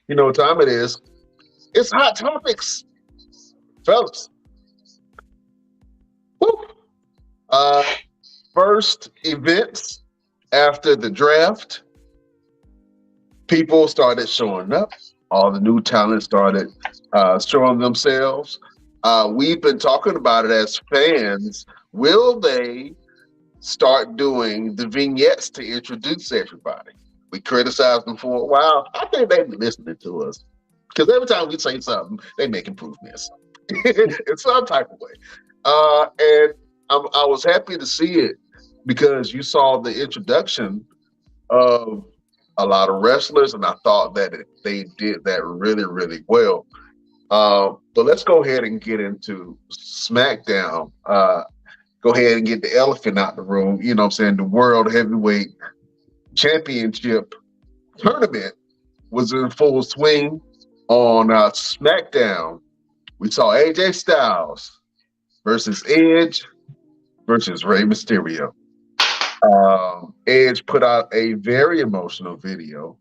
You know what time it is? It's hot topics, fellas. Woo. Uh, First events after the draft, people started showing up. All the new talent started showing themselves. We've been talking about it as fans. Will they start doing the vignettes to introduce everybody? We criticized them for a while. I think they've been listening to us because every time we say something, they make improvements in some type of way. And I was happy to see it because you saw the introduction of a lot of wrestlers, and I thought that they did that really, really well. But let's go ahead and get into SmackDown. Go ahead and get the elephant out the room. You know what I'm saying? The World Heavyweight Championship tournament was in full swing on SmackDown. We saw AJ Styles versus Edge versus Rey Mysterio. Edge put out a very emotional video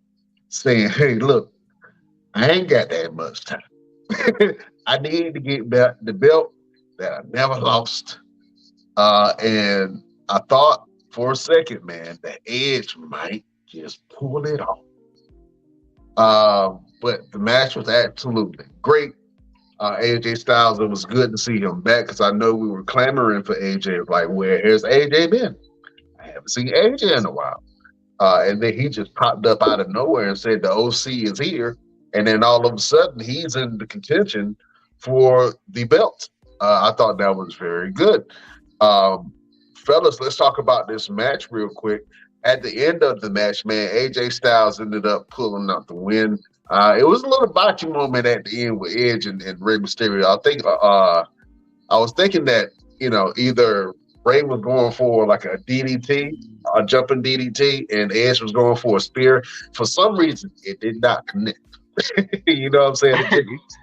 saying, "Hey, look, I ain't got that much time. I need to get back the belt that I never lost." And I thought for a second, man, that Edge might just pull it off. But the match was absolutely great. AJ Styles, it was good to see him back because I know we were clamoring for AJ. Like, where has AJ been? I haven't seen AJ in a while. And then he just popped up out of nowhere and said the OC is here. And then all of a sudden, he's in the contention for the belt. I thought that was very good. Um, Fellas, let's talk about this match real quick. At the end of the match, man, AJ Styles ended up pulling out the win. It was a little botchy moment at the end with Edge and Rey Mysterio. I was thinking that either Rey was going for like a DDT, a jumping DDT, and Edge was going for a spear. For some reason, it did not connect. You know what I'm saying?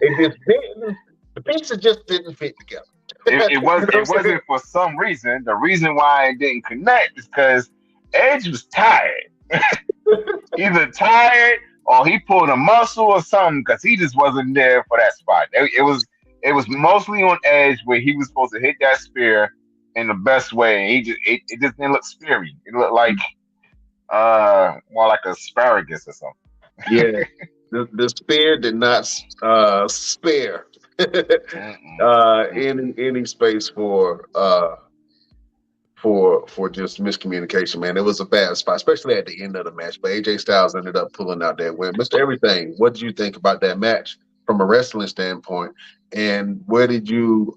It just didn't. The pieces just didn't fit together. It You was know what I'm it saying? wasn't for some reason. The reason why it didn't connect is because Edge was tired. Either tired or he pulled a muscle or something because he just wasn't there for that spot. It was mostly on Edge where he was supposed to hit that spear in the best way. And it just didn't look speary. It looked like more like asparagus or something. Yeah, the spear did not spare Mm-mm, mm-mm. any space for just miscommunication. Man, it was a bad spot, especially at the end of the match. But AJ Styles ended up pulling out that win. Mr. Everything, what did you think about that match from a wrestling standpoint? And where did you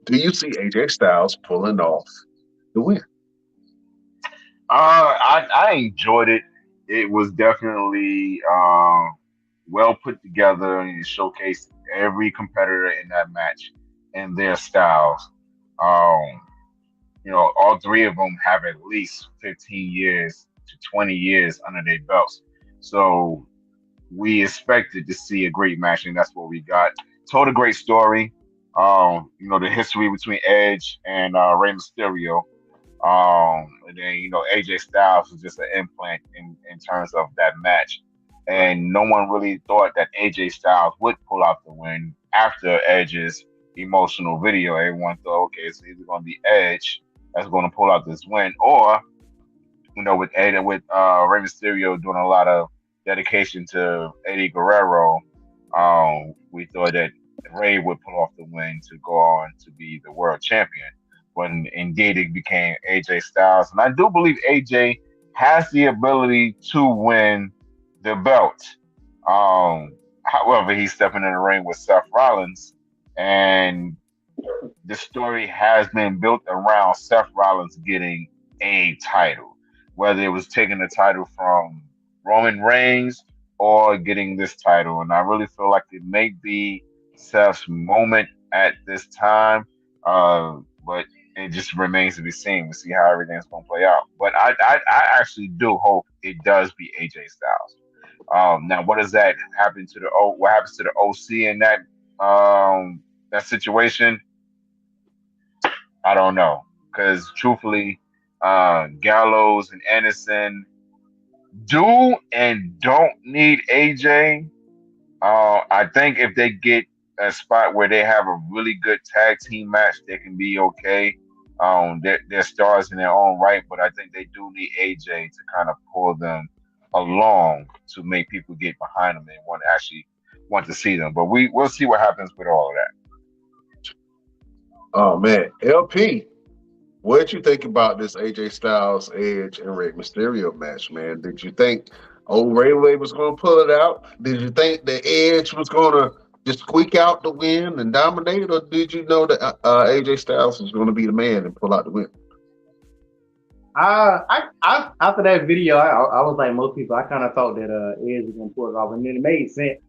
do you see AJ Styles pulling off the win? I enjoyed it. It was definitely well put together and it showcased every competitor in that match and their styles. Um, all three of them have at least 15 years to 20 years under their belts. So we expected to see a great match, and that's what we got. Told a great story. The history between Edge and Rey Mysterio. And then AJ Styles was just an implant in terms of that match, Right. and no one really thought that AJ Styles would pull out the win after Edge's emotional video. Everyone thought, okay, it's either going to be Edge that's going to pull out this win, or with Rey Mysterio doing a lot of dedication to Eddie Guerrero, we thought that Rey would pull off the win to go on to be the world champion. When indeed it became AJ Styles, and I do believe AJ has the ability to win the belt. However, he's stepping in the ring with Seth Rollins, and the story has been built around Seth Rollins getting a title, whether it was taking the title from Roman Reigns or getting this title. And I really feel like it may be Seth's moment at this time, but it just remains to be seen. We'll see how everything's going to play out. But I actually do hope it does be AJ Styles. Now, what does that happen to what happens to the OC in that situation? I don't know because truthfully, Gallows and Anderson do and don't need AJ. I think if they get a spot where they have a really good tag team match, they can be okay. They're stars in their own right, but I think they do need AJ to kind of pull them along to make people get behind them and want to see them. But we'll see what happens with all of that. Oh man, LP, what you think about this AJ Styles, Edge, and Rey Mysterio match, man? Did you think old Ray Ray was going to pull it out? Did you think the Edge was going to just squeak out the win and dominate, or did you know that AJ Styles was going to be the man and pull out the win? After that video, I was like most people. I kind of thought that Edge was gonna pull it off, and then it made sense.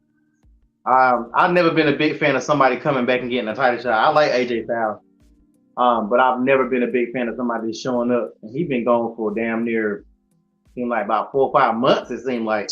I've never been a big fan of somebody coming back and getting a title shot. I like AJ Styles, but I've never been a big fan of somebody showing up. And he's been gone for damn near, seemed like about 4 or 5 months. It seemed like